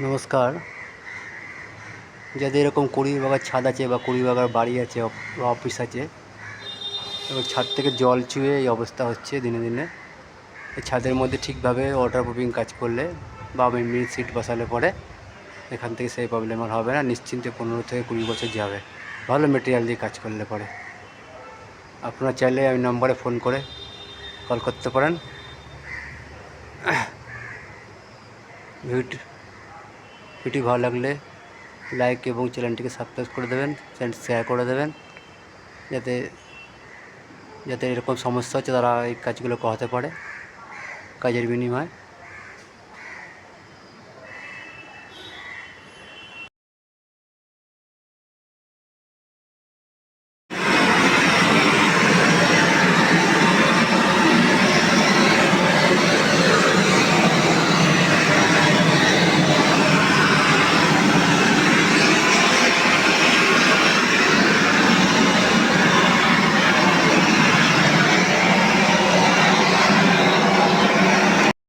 নমস্কার। যাদের এরকম 20 বিঘা ছাদ আছে বা 20 বিঘা বাড়ি আছে বা অফিস আছে, এবার ছাদ থেকে জল চুয়ে এই অবস্থা হচ্ছে দিনে দিনে। এই ছাদের মধ্যে ঠিকভাবে ওয়াটারপ্রুফিং কাজ করলে বা মিনি সিট বসালে পরে এখান থেকে সেই প্রবলেম আর হবে না। নিশ্চিন্তে 15 থেকে 20 বছর যাবে ভালো মেটেরিয়াল দিয়ে কাজ করলে পরে। আপনারা চাইলে ওই নম্বরে ফোন করে কল করতে পারেন। ভিডিও ভালো লাগলে লাইক এবং চ্যানেলটিকে সাবস্ক্রাইব করে দেবেন, চ্যানেল শেয়ার করে দেবেন, যাতে যাতে এরকম সমস্যা হচ্ছে তারা এই কাজগুলো করাতে পারে কাজের বিনিময়ে।